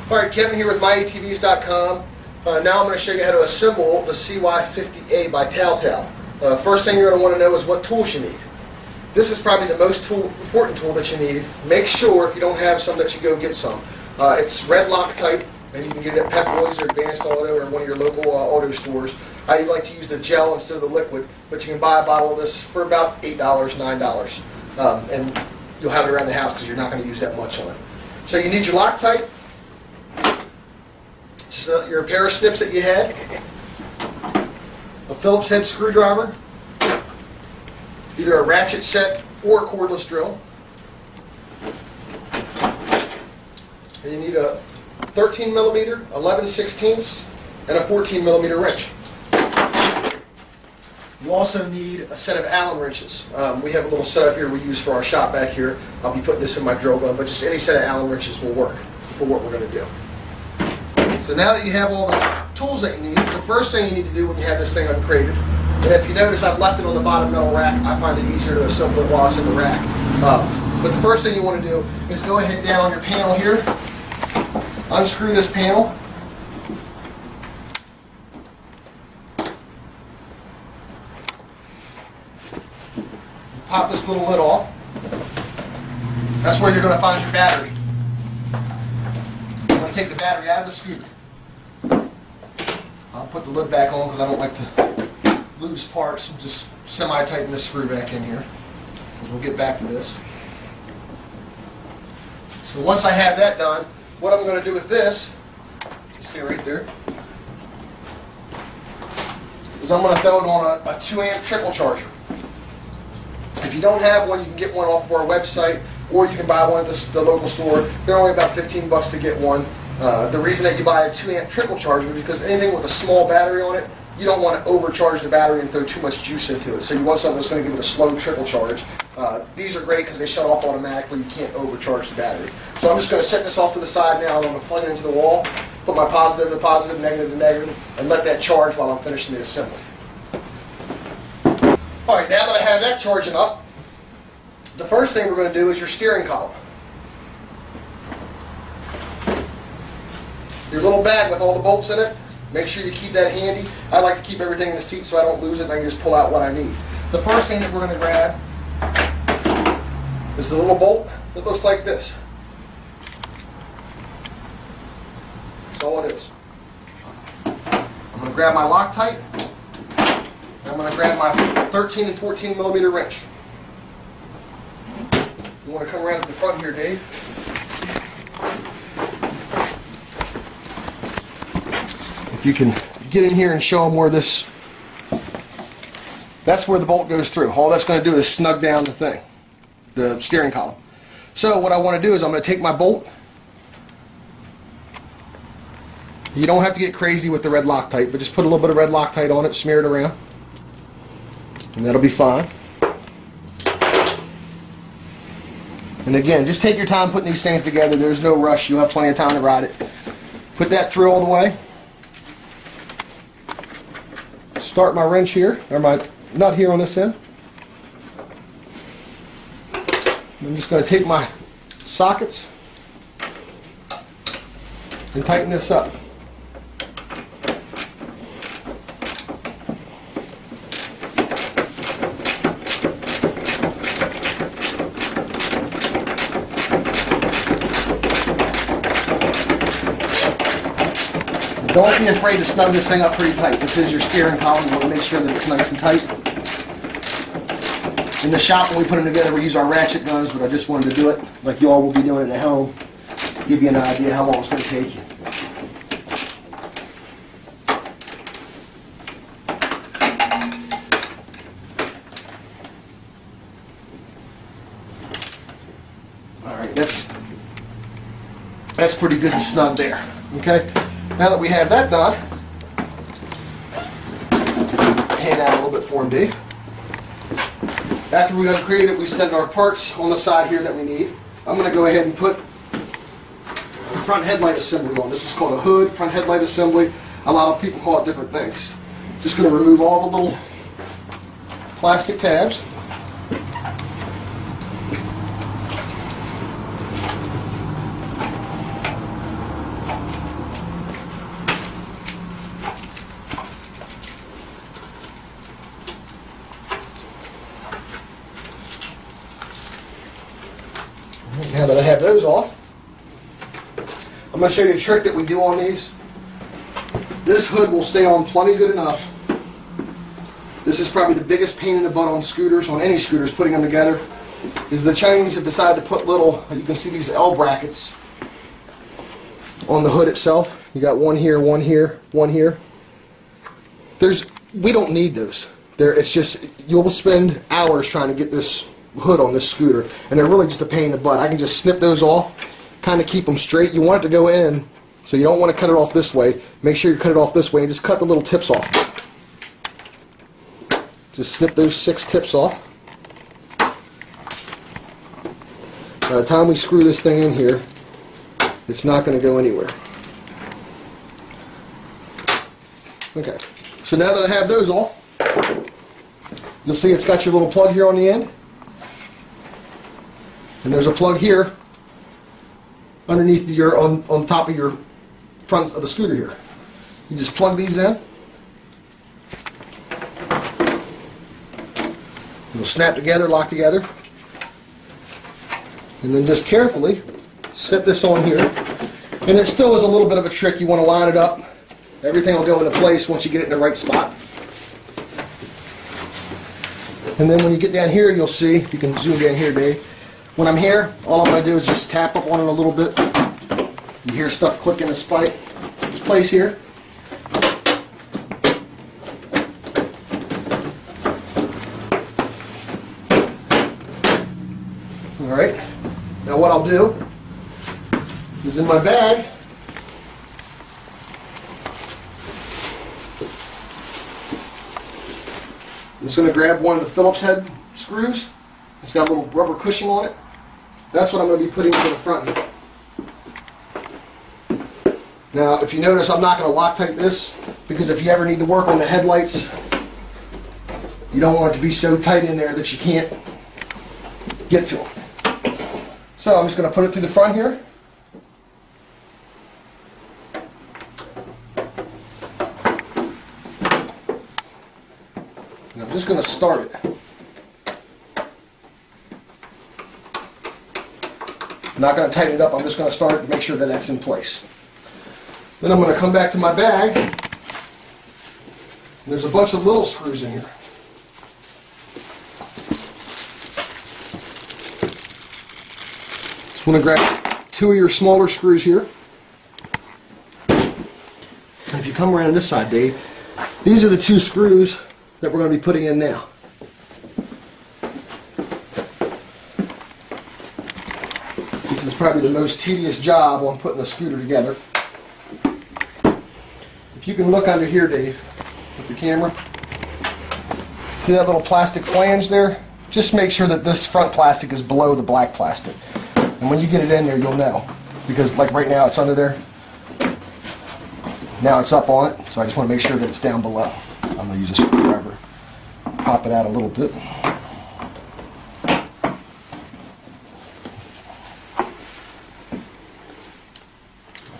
Alright, Kevin here with myatvs.com. Now I'm going to show you how to assemble the CY50A by TAO TAO. First thing you're going to want to know is what tools you need. This is probably the most important tool that you need. Make sure if you don't have some that you go get some. It's red Loctite, and you can get it at Pep Boys or Advanced Auto or one of your local auto stores. I like to use the gel instead of the liquid, but you can buy a bottle of this for about $8, $9. And you'll have it around the house because you're not going to use that much on it. So you need your Loctite, just your pair of snips that you had, a Phillips head screwdriver, either a ratchet set or a cordless drill, and you need a 13mm, 11/16, and a 14mm wrench. You also need a set of Allen wrenches. We have a little setup here we use for our shop back here. I'll be putting this in my drill gun, but just any set of Allen wrenches will work for what we're going to do. So now that you have all the tools that you need, the first thing you need to do when you have this thing uncrated, and if you notice I've left it on the bottom metal rack, I find it easier to assemble it while it's in the rack. But the first thing you want to do is go ahead down on your panel here, unscrew this panel, pop this little lid off. That's where you're going to find your battery. I'm going to take the battery out of the scooter. I'll put the lid back on because I don't like to lose parts. I'll just semi-tighten this screw back in here, because we'll get back to this. So once I have that done, what I'm going to do with this, stay right there, is I'm going to throw it on a 2-amp trickle charger. If you don't have one, you can get one off of our website, or you can buy one at the local store. They're only about 15 bucks to get one. The reason that you buy a 2-amp trickle charger is because anything with a small battery on it, you don't want to overcharge the battery and throw too much juice into it. So you want something that's going to give it a slow trickle charge. These are great because they shut off automatically. You can't overcharge the battery. So I'm just going to set this off to the side now, and I'm going to plug it into the wall, put my positive to positive, negative to negative, and let that charge while I'm finishing the assembly. Alright, now that I have that charging up, the first thing we're going to do is your steering column. Your little bag with all the bolts in it, make sure you keep that handy. I like to keep everything in the seat so I don't lose it and I can just pull out what I need. The first thing that we're going to grab is the little bolt that looks like this. That's all it is. I'm going to grab my Loctite. I'm going to grab my 13 and 14mm wrench. You want to come around to the front here, Dave. If you can get in here and show them where this, that's where the bolt goes through. All that's going to do is snug down the thing, the steering column. So what I want to do is I'm going to take my bolt. You don't have to get crazy with the red Loctite, but just put a little bit of red Loctite on it, smear it around, and that'll be fine. And again, just take your time putting these things together. There's no rush. You'll have plenty of time to ride it. Put that through all the way. Start my wrench here, or my nut here on this end. I'm just going to take my sockets and tighten this up. Don't be afraid to snug this thing up pretty tight. This is your steering column. You want to make sure that it's nice and tight. In the shop, when we put them together, we use our ratchet guns, but I just wanted to do it like you all will be doing it at home. Give you an idea how long it's going to take you. Alright, that's pretty good and snug there. Okay? Now that we have that done, hand out a little bit for him, Dave. After we've uncreated it, we set our parts on the side here that we need. I'm going to go ahead and put the front headlight assembly on. This is called a hood, front headlight assembly. A lot of people call it different things. Just going to remove all the little plastic tabs. those off, I'm going to show you a trick that we do on these. This hood will stay on plenty good enough. This is probably the biggest pain in the butt on scooters, on any scooters, putting them together, is the Chinese have decided to put little, you can see these L brackets on the hood itself. You got one here, one here, one here. We don't need those. It's just, you'll spend hours trying to get this hood on this scooter, and they're really just a pain in the butt. I can just snip those off, kind of keep them straight. You want it to go in, so you don't want to cut it off this way. Make sure you cut it off this way, and just cut the little tips off. Just snip those 6 tips off. By the time we screw this thing in here, it's not going to go anywhere. Okay, so now that I have those off, you'll see it's got your little plug here on the end, and there's a plug here underneath on top of your front of the scooter here. You just plug these in. It'll snap together, lock together, and then just carefully set this on here. And it still is a little bit of a trick. You want to line it up. Everything will go into place once you get it in the right spot. And then when you get down here, you'll see, if you can zoom in here, Dave, when I'm here, all I'm going to do is just tap up on it a little bit. You hear stuff click in its place here. Alright, now what I'll do is in my bag, I'm just going to grab one of the Phillips head screws. It's got a little rubber cushion on it. That's what I'm going to be putting to the front here. Now, if you notice, I'm not going to Loctite this, because if you ever need to work on the headlights, you don't want it to be so tight in there that you can't get to them. So I'm just going to put it through the front here. And I'm just going to start it. I'm not going to tighten it up, I'm just going to start it to make sure that that's in place. Then I'm going to come back to my bag. And there's a bunch of little screws in here. Just want to grab 2 of your smaller screws here. And if you come around on this side, Dave, these are the 2 screws that we're going to be putting in now. This is probably the most tedious job on putting a scooter together. If you can look under here, Dave, with the camera, see that little plastic flange there? Just make sure that this front plastic is below the black plastic. And when you get it in there, you'll know. Because like right now it's under there. Now it's up on it, so I just want to make sure that it's down below. I'm going to use a screwdriver. Pop it out a little bit.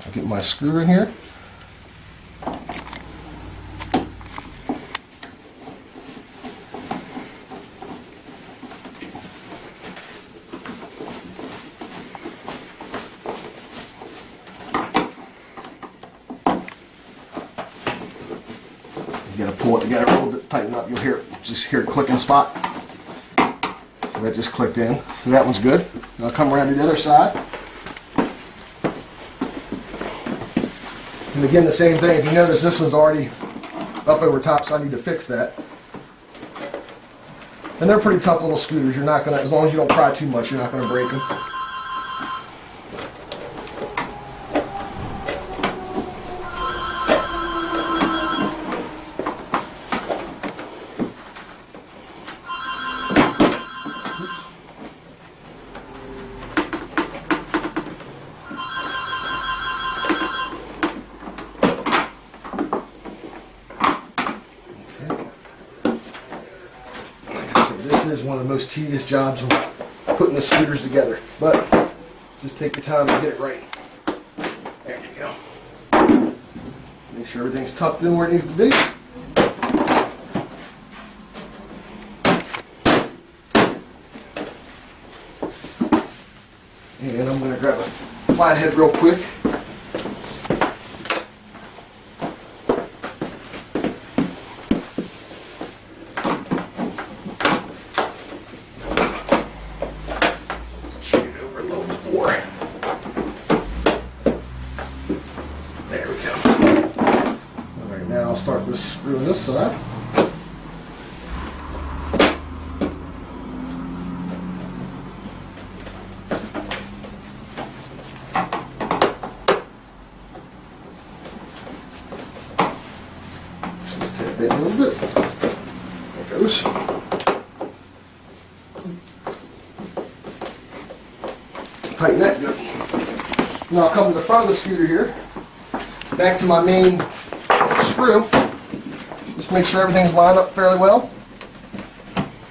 I'll get my screw in here. You got to pull it together a little bit, tighten up. You'll just hear it clicking spot. So that just clicked in. So that one's good. I'll come around to the other side. And again, the same thing. If you notice, this one's already up over top, so I need to fix that. And they're pretty tough little scooters. You're not gonna, as long as you don't pry too much, you're not gonna break them. This is one of the most tedious jobs of putting the scooters together, but just take your time to get it right. There you go. Make sure everything's tucked in where it needs to be. And I'm going to ahead real quick. Shoot it over a little bit more. There we go. Alright, now I'll start this screw on this side. A little bit. There it goes. Tighten that good. Now I'll come to the front of the scooter here. Back to my main screw. Just make sure everything's lined up fairly well.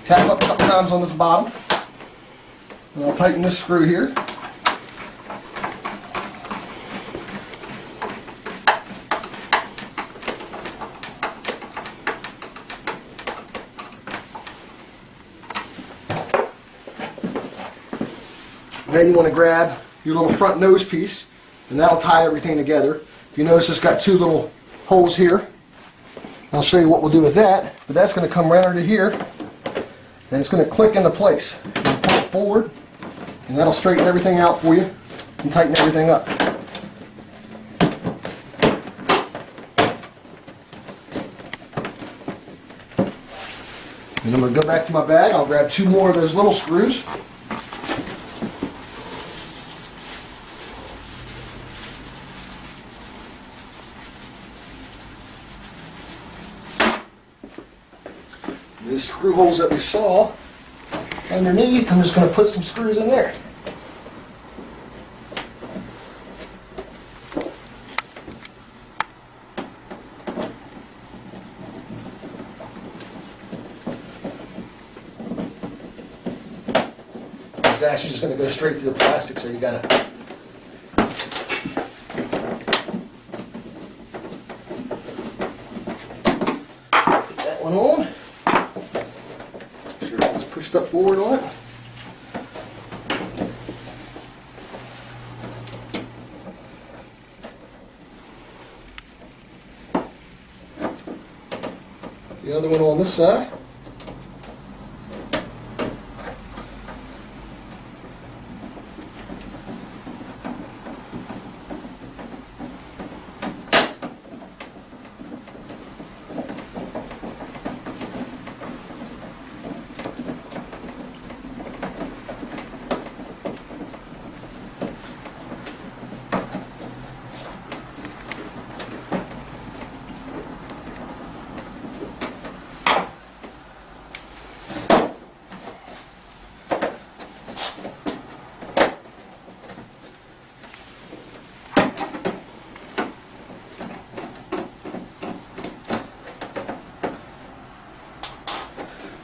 Tap up a couple times on this bottom. And I'll tighten this screw here. Then you want to grab your little front nose piece, and that'll tie everything together. If you notice, it's got two little holes here. I'll show you what we'll do with that, but that's going to come right under here, and it's going to click into place. You pull it forward, and that'll straighten everything out for you and tighten everything up. And I'm going to go back to my bag. I'll grab two more of those little screws. These screw holes that we saw underneath, I'm just going to put some screws in there. It's actually just going to go straight through the plastic, so you got to put that one on. Pushed up forward on it. The other one on this side.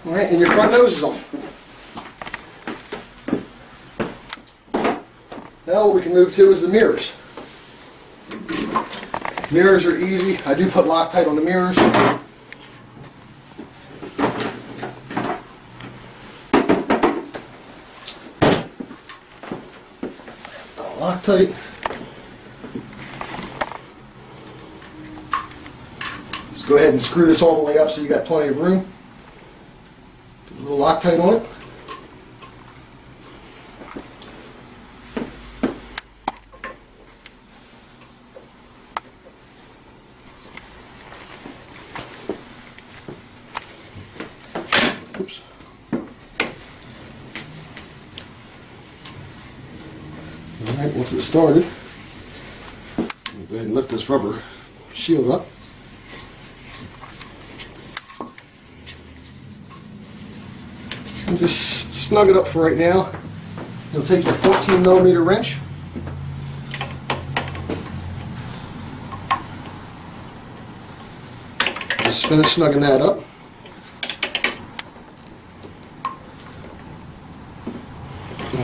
Alright, and your front nose is on. Now what we can move to is the mirrors. Mirrors are easy. I do put Loctite on the mirrors. Loctite. Just go ahead and screw this all the way up so you got plenty of room. Put a little Loctite on it. Oops. Alright, once it's started, go ahead and lift this rubber shield up. And just snug it up for right now. You'll take your 14mm wrench. Just finish snugging that up.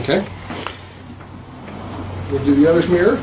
Okay. We'll do the other mirror.